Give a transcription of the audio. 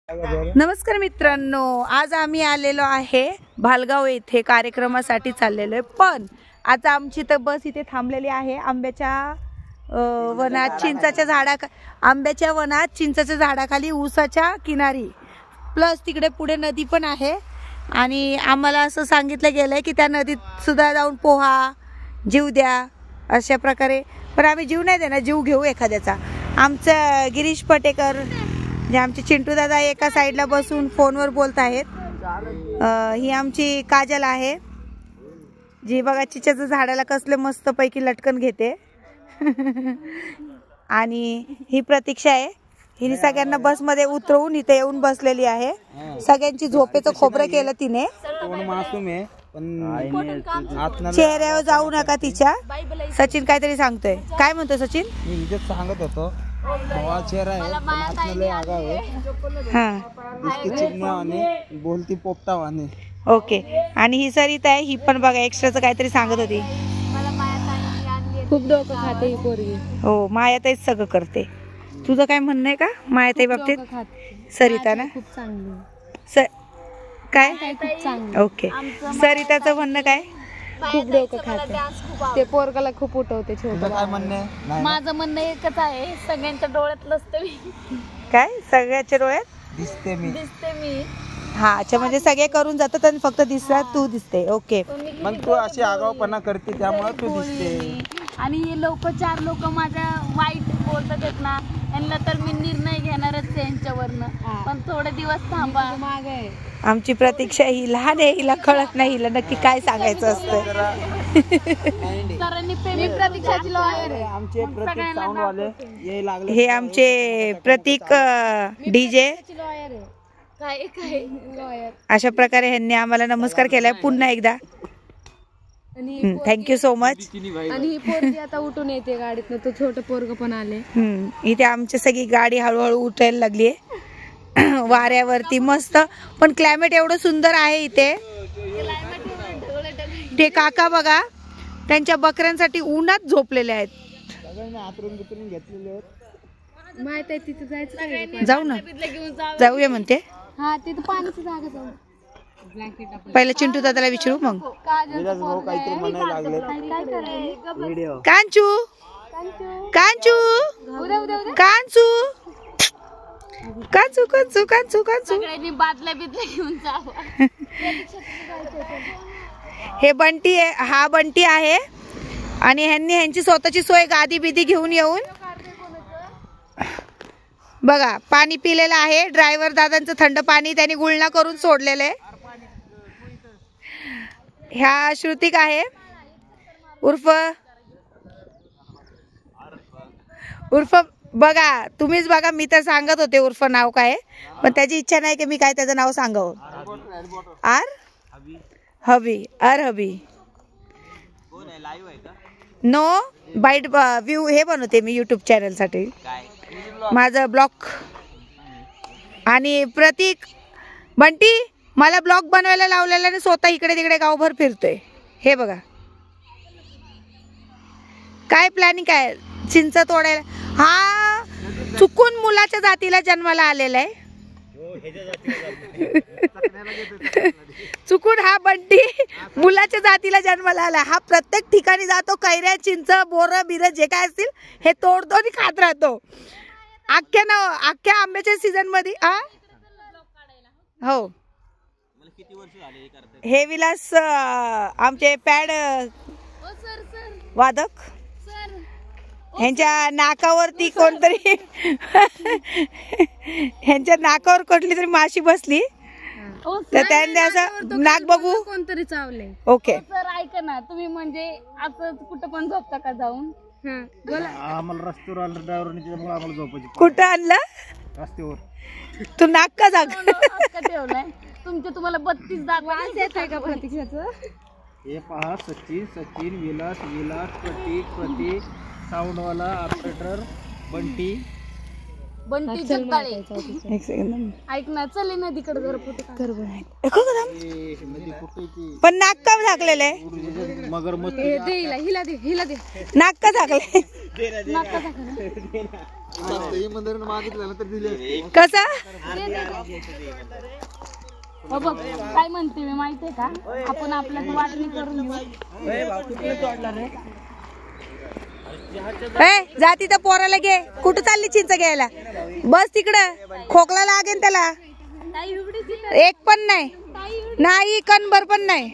नमस्कार मित्रांनो, आज आम्ही आलेलो आहे भालगाव येथे कार्यक्रमासाठी चाललेलो आहे. पण आता आमची तर बस इथे थांबलेली आहे आंब्याच्या वनात चिंचाच्या झाडाखाली ऊसाच्या किनारी. प्लस तिकडे पुढे नदी पण आहे आणि आम्हाला असं सांगितलं गेलंय की त्या नदीत सुद्धा जाऊन पोहा, जीव द्या अशा प्रकारे. पण आम्ही जीव नाही देणार, जीव घेऊ एखाद्याचा. आमचं गिरीश पटेकर जे आमचे चिंटू दादा एका साईडला बसून फोनवर बोलत आहेत. ही आमची काजल आहे जी बघा चिंचेच्या झाडाला कसले मस्त पैकी लटकन घेते. आणि ही प्रतीक्षा आहे, हिने सगळ्यांना बसमध्ये उतरवून इथे येऊन बसलेली आहे. सगळ्यांची झोपेचं खोबरं केलं तिने. चेहऱ्यावर जाऊ नका तिच्या. सचिन काहीतरी सांगतोय, काय म्हणतो सचिन? मी सांगत होतो चेहरा आहे, बोलती पोपटावाने. ओके. आणि ही सरिता आहे, ही पण बघा एक्स्ट्राचं काहीतरी सांगत होती. खूप डोकं खाते ही पोरगी. हो, मायाताईच सगळं करते. तुझं काय म्हणणं आहे का मायाताई बाबतीत? सरिता ना खूप चांगली. काय खूप चांगली. ओके. सरिताचं म्हणणं काय? खूप डोकं खाते, ते पोरगाला खूप उठवते छोटं. काय म्हणणे? माझं म्हणणं एकच आहे, सगळ्यांच्या डोळ्यात लसते मी. काय सगळ्याच्या डोळ्यात दिसते मी. हा, अच्छा. म्हणजे सगळे करून जातात आणि फक्त दिसला तू दिसते. ओके. मग तू अशी आगाऊपणा करते त्यामुळे तू दिसते. आणि हे चार लोक माझ्या वाईट बोलतात आहेत ना, यांना तर मी निर्णय घेणारच यांच्यावरनं. पण थोडे दिवस थांबा. आमची प्रतीक्षा ही लहान आहे, हिला कळत नाही हिला नक्की काय सांगायचं असतं. प्रतीक्षाची लॉयर आहे. आमचे प्रतीक साऊंड वाले ये लागले. हे आमचे प्रतीक डीजे. काय लॉयर. अशा प्रकारे ह्यांनी आम्हाला नमस्कार केलाय पुन्हा एकदा. Thank you so much. आणि ही पोरगी आता उठून येते गाडीतनं, तो छोटं पोरग पण आले. इथे आमची सगळी गाडी हळूहळू उठायला लागली वाऱ्यावरती. मस्त. पण क्लायमेट एवढं सुंदर आहे इथे. ते काका बघा त्यांच्या बकऱ्यांसाठी उन्हात झोपलेले आहेत. माहित आहे तिथे जायचं. जाऊ ना, जाऊया म्हणते. हा, तिथे पाण्याची जागा जाऊ. पहिलं चिंटू दादाला विचारू मग. काहीतरी म्हणायला लागले. कांचू कांचू कांचू कांचू कांचू कांचू कांचू. बादल्या बिदल्या घेऊन जावं. हे बंटी आहे, हा बंटी आहे. आणि ह्यांची स्वतःची सोय गादी बिदी घेऊन येऊन बघा पाणी पिलेलं आहे. ड्रायव्हर दादांचं थंड पाणी त्यांनी गुळणा करून सोडलेलं आहे. ह्या श्रुतिक आहे उर्फ बघा तुम्हीच बघा. मी तर सांगत होते उर्फ नाव काय, पण त्याची इच्छा नाही की मी काय त्याचं नाव सांगावं. हबी नो बाईट व्ह्यू हे बनवते मी युट्यूब चॅनल साठी माझं ब्लॉग. आणि प्रतीक बंटी मला ब्लॉग बनवायला लावलेला आणि स्वतः इकडे तिकडे गावभर फिरतोय. हे बघा काय प्लॅनिंग काय चिंच तोडायला. हा चुकून मुलाच्या जातीला जन्माला आलेला आहे. चुकून हा बंटी मुलाच्या जातीला जन्माला आला. हा प्रत्येक ठिकाणी जातो, कैऱ्या चिंच बोर बिर जे काय असतील हे तोडतो आणि खात राहतो. अख्ख्या आंब्याच्या सीझन मध्ये. हो, हे विलास आमचे पॅड वादक. ह्यांच्या नाकावरती कोणतरी ह्यांच्या नाकावर कुठली तरी माशी बसली तर त्यांनी असं नाक बघू कोणतरी चावले. ओके सर ऐका ना, तुम्ही म्हणजे असं कुठं पण झोपता का जाऊन? आम्हाला रस्त्यावर आणलं ड्रायव्हरने, त्यामुळे आम्हाला झोपायची. कुठं आणलं? रस्त्यावर. तू नाक का जाग ठेवलाय तुमच्या? तुम्हाला 32 जागा येत आहे का प्रतीक्षाचं? हे पहा, सचिन विलास प्रतीक साऊंडवाला ऑपरेटर बंटी. बंटी जगदाळे एक सेकंद ऐक ना, चल नदीकडे जरा फोटो काढ. पण नाक का झाकलेलं आहे? मगर मस्त दे हिला दे नाक का झाकले? नाका दाखव. कसा? हो बघ काय म्हणते मी माहितीये का, आपण आपल्यात वाटणी करून घेऊ. जा तिथं पोराला घे. कुठं चालली चिंच घ्यायला? बस तिकडं, खोकला लागेल त्याला. ताई एवढीच एक पण नाही, कणभर पण नाही.